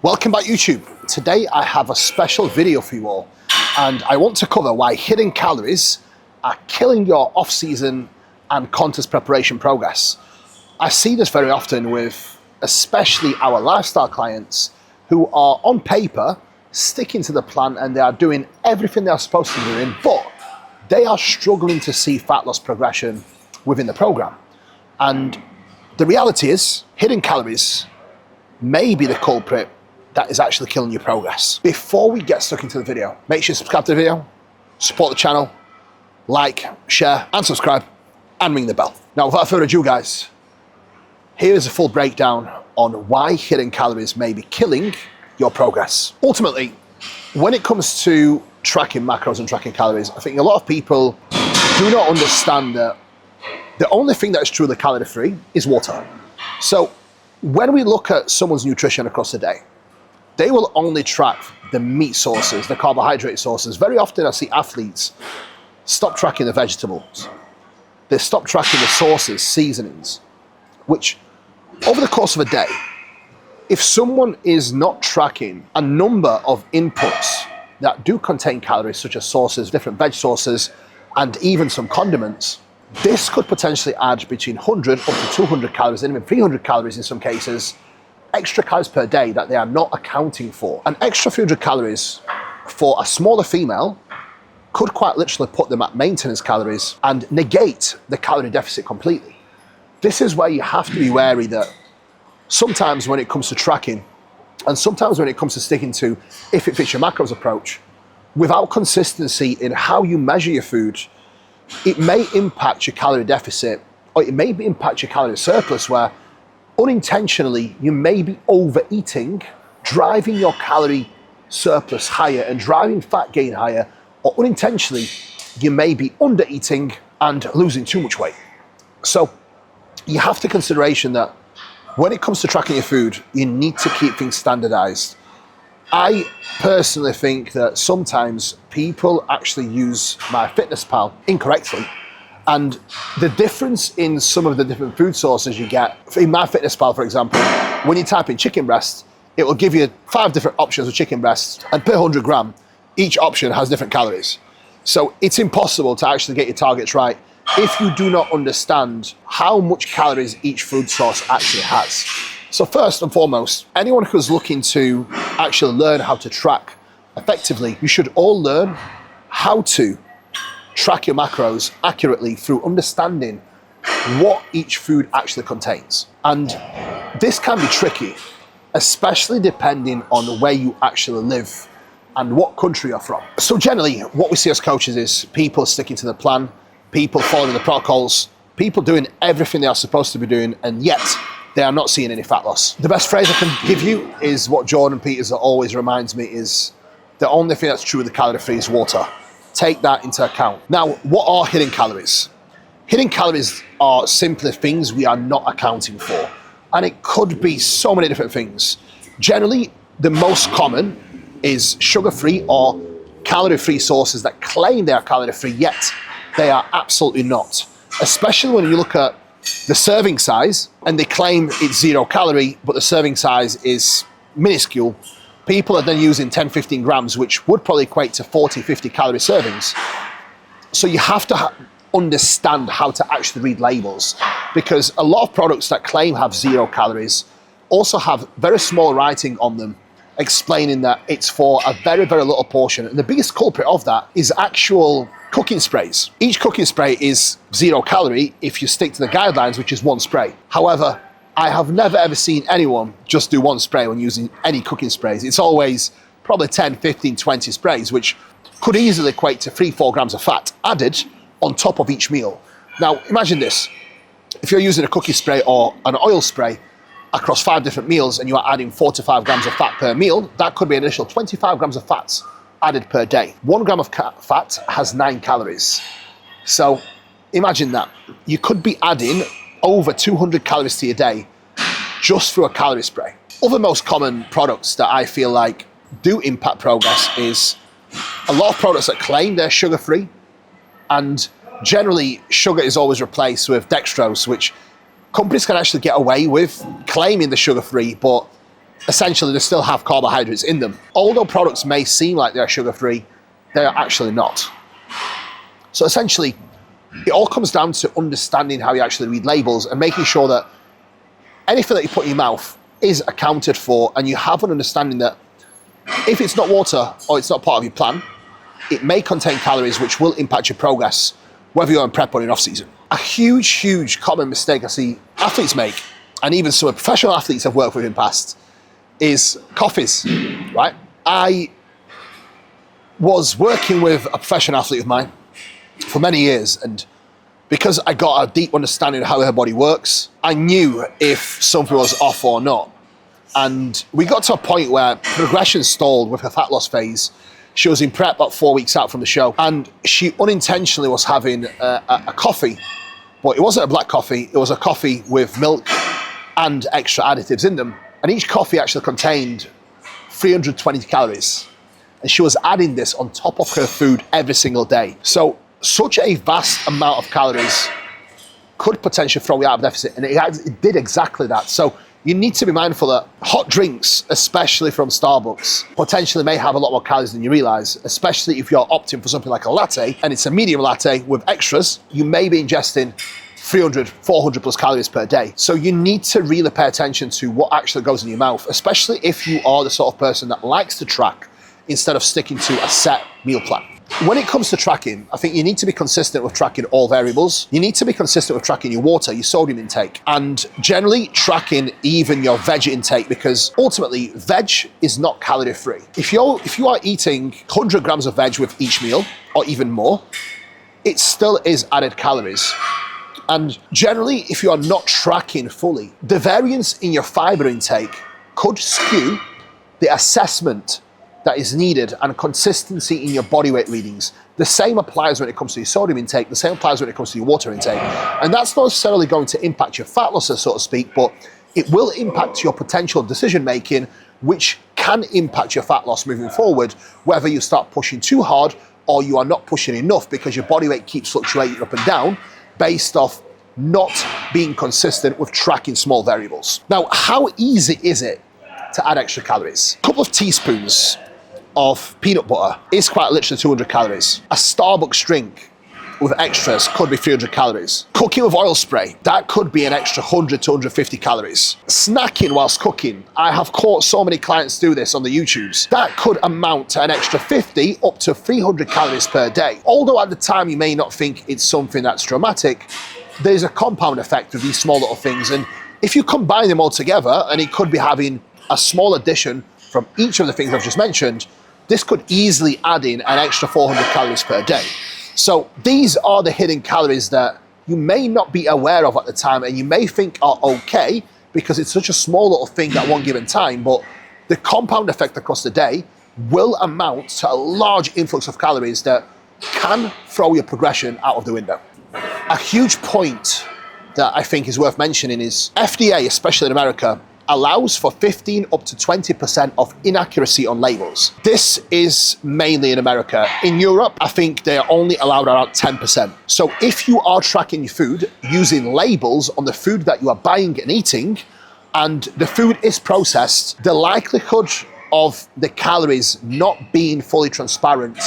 Welcome back YouTube. Today I have a special video for you all and I want to cover why hidden calories are killing your off-season and contest preparation progress. I see this very often with especially our lifestyle clients who are on paper sticking to the plan and they are doing everything they're supposed to be doing, but they are struggling to see fat loss progression within the program. And the reality is hidden calories may be the culprit that is actually killing your progress. Before we get stuck into the video, make sure you subscribe to the video, support the channel, like, share, and subscribe, and ring the bell. Now, without further ado, guys, here is a full breakdown on why hidden calories may be killing your progress. Ultimately, when it comes to tracking macros and tracking calories, I think a lot of people do not understand that the only thing that is truly calorie-free is water. So when we look at someone's nutrition across the day, they will only track the meat sources, the carbohydrate sources. Very often I see athletes stop tracking the vegetables. They stop tracking the sauces, seasonings, which over the course of a day, if someone is not tracking a number of inputs that do contain calories, such as sauces, different veg sauces, and even some condiments, this could potentially add between 100 up to 200 calories, and even 300 calories in some cases, extra calories per day that they are not accounting for. An extra 300 calories for a smaller female could quite literally put them at maintenance calories and negate the calorie deficit completely. This is where you have to be wary that sometimes when it comes to tracking, and sometimes when it comes to sticking to if it fits your macros approach, without consistency in how you measure your food, it may impact your calorie deficit, or it may impact your calorie surplus, where unintentionally you may be overeating, driving your calorie surplus higher and driving fat gain higher, or unintentionally you may be undereating and losing too much weight. So you have to consideration that when it comes to tracking your food, you need to keep things standardized. I personally think that sometimes people actually use MyFitnessPal incorrectly. And the difference in some of the different food sources you get, in MyFitnessPal, for example, when you type in chicken breast, it will give you 5 different options of chicken breast, and per 100 gram, each option has different calories. So it's impossible to actually get your targets right if you do not understand how much calories each food source actually has. So first and foremost, anyone who's looking to actually learn how to track effectively, you should all learn how to track your macros accurately through understanding what each food actually contains. And this can be tricky, especially depending on where you actually live and what country you're from. So generally, what we see as coaches is people sticking to the plan, people following the protocols, people doing everything they are supposed to be doing, and yet they are not seeing any fat loss. The best phrase I can give you is what Jordan Peters always reminds me is, the only thing that's truly calorie-free is water. Take that into account. Now, what are hidden calories? Hidden calories are simply things we are not accounting for. And it could be so many different things. Generally, the most common is sugar-free or calorie-free sources that claim they are calorie-free, yet they are absolutely not. Especially when you look at the serving size and they claim it's 0 calorie, but the serving size is minuscule. People are then using 10, 15 grams, which would probably equate to 40, 50 calorie servings. So you have to understand how to actually read labels, because a lot of products that claim have 0 calories also have very small writing on them explaining that it's for a very, very little portion. And the biggest culprit of that is actual cooking sprays. Each cooking spray is 0 calorie if you stick to the guidelines, which is 1 spray. However, I have never ever seen anyone just do 1 spray when using any cooking sprays. It's always probably 10, 15, 20 sprays, which could easily equate to 3-4 grams of fat added on top of each meal. Now, imagine this. If you're using a cooking spray or an oil spray across 5 different meals and you are adding 4 to 5 grams of fat per meal, that could be an initial 25 grams of fats added per day. 1 gram of fat has 9 calories. So imagine that. You could be adding over 200 calories to your day just through a calorie spray. Other most common products that I feel like do impact progress is a lot of products that claim they're sugar-free, and generally sugar is always replaced with dextrose, which companies can actually get away with claiming they're sugar-free, but essentially they still have carbohydrates in them. Although products may seem like they're sugar-free, they are actually not. So essentially, it all comes down to understanding how you actually read labels and making sure that anything that you put in your mouth is accounted for, and you have an understanding that if it's not water or it's not part of your plan, it may contain calories which will impact your progress, whether you're in prep or in off-season. A huge common mistake I see athletes make, and even some professional athletes I've worked with in the past, is coffees, right? I was working with a professional athlete of mine for many years, and because I got a deep understanding of how her body works, I knew if something was off or not. And we got to a point where progression stalled with her fat loss phase. She was in prep about 4 weeks out from the show, and she unintentionally was having a coffee, but it wasn't a black coffee, it was a coffee with milk and extra additives in them. And each coffee actually contained 320 calories. And she was adding this on top of her food every single day. So such a vast amount of calories could potentially throw you out of deficit, and it did exactly that. So you need to be mindful that hot drinks, especially from Starbucks, potentially may have a lot more calories than you realize, especially if you're opting for something like a latte, and it's a medium latte with extras. You may be ingesting 300, 400 plus calories per day. So you need to really pay attention to what actually goes in your mouth, especially if you are the sort of person that likes to track instead of sticking to a set meal plan. When it comes to tracking, I think you need to be consistent with tracking all variables. You need to be consistent with tracking your water, your sodium intake, and generally tracking even your veg intake, because ultimately veg is not calorie free. If you are eating 100 grams of veg with each meal, or even more, it still is added calories. And generally, if you are not tracking fully, the variance in your fiber intake could skew the assessment that is needed and consistency in your body weight readings. The same applies when it comes to your sodium intake, the same applies when it comes to your water intake. And that's not necessarily going to impact your fat loss, so to speak, but it will impact your potential decision making, which can impact your fat loss moving forward, whether you start pushing too hard or you are not pushing enough because your body weight keeps fluctuating up and down based off not being consistent with tracking small variables. Now, how easy is it to add extra calories? A couple of teaspoons of peanut butter is quite literally 200 calories. A Starbucks drink with extras could be 300 calories. Cooking with oil spray, that could be an extra 100 to 150 calories. Snacking whilst cooking, I have caught so many clients do this on the YouTubes. That could amount to an extra 50 up to 300 calories per day. Although at the time you may not think it's something that's dramatic, there's a compound effect of these small little things. And if you combine them all together, and it could be having a small addition from each of the things I've just mentioned, this could easily add in an extra 400 calories per day. So these are the hidden calories that you may not be aware of at the time, and you may think are okay because it's such a small little thing at one given time, but the compound effect across the day will amount to a large influx of calories that can throw your progression out of the window. A huge point that I think is worth mentioning is FDA, especially in America, allows for 15 up to 20% of inaccuracy on labels. This is mainly in America. In Europe, I think they're only allowed around 10%. So if you are tracking your food using labels on the food that you are buying and eating, and the food is processed, the likelihood of the calories not being fully transparent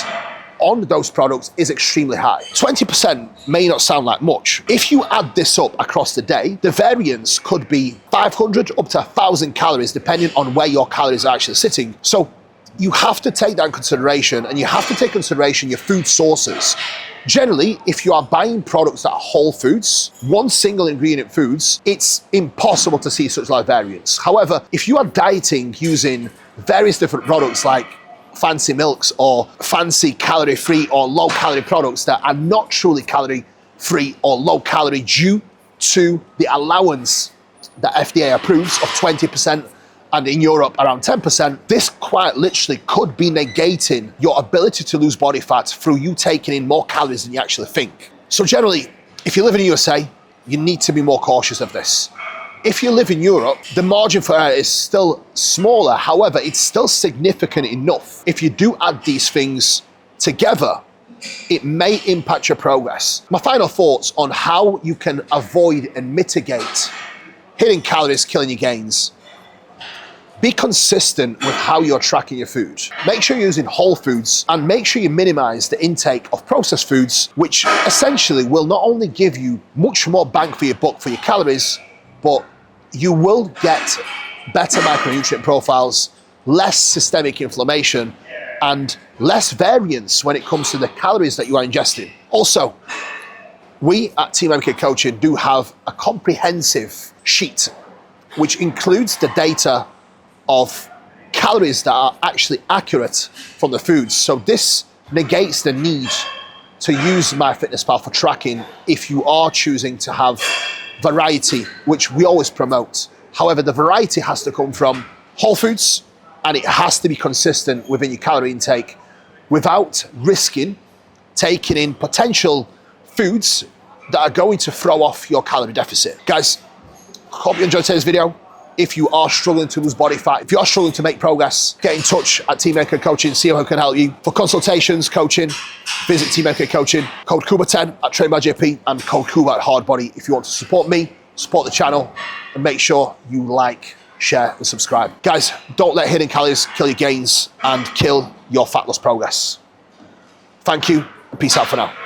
on those products is extremely high. 20% may not sound like much. If you add this up across the day, the variance could be 500 up to 1,000 calories, depending on where your calories are actually sitting. So you have to take that in consideration, and you have to take consideration your food sources. Generally, if you are buying products that are whole foods, one single ingredient foods, it's impossible to see such large variance. However, if you are dieting using various different products like fancy milks or fancy calorie-free or low-calorie products that are not truly calorie-free or low-calorie due to the allowance that FDA approves of 20%, and in Europe around 10%, this quite literally could be negating your ability to lose body fat through you taking in more calories than you actually think. So generally, if you live in the USA, you need to be more cautious of this. If you live in Europe, the margin for error is still smaller. However, it's still significant enough. If you do add these things together, it may impact your progress. My final thoughts on how you can avoid and mitigate hidden calories killing your gains. Be consistent with how you're tracking your food. Make sure you're using whole foods and make sure you minimize the intake of processed foods, which essentially will not only give you much more bang for your buck for your calories, but you will get better micronutrient profiles, less systemic inflammation, and less variance when it comes to the calories that you are ingesting. Also, we at Team MK Coaching do have a comprehensive sheet which includes the data of calories that are actually accurate from the foods. So this negates the need to use MyFitnessPal for tracking if you are choosing to have variety, which we always promote. However, the variety has to come from whole foods and it has to be consistent within your calorie intake without risking taking in potential foods that are going to throw off your calorie deficit. Guys, hope you enjoyed today's video. If you are struggling to lose body fat, if you are struggling to make progress, get in touch at Team MK Coaching, see how I can help you. For consultations, coaching, visit Team MK Coaching. Code Kuba10 at Train by JP and code Kuba at Hardbody if you want to support me, support the channel, and make sure you like, share, and subscribe. Guys, don't let hidden calories kill your gains and kill your fat loss progress. Thank you, and peace out for now.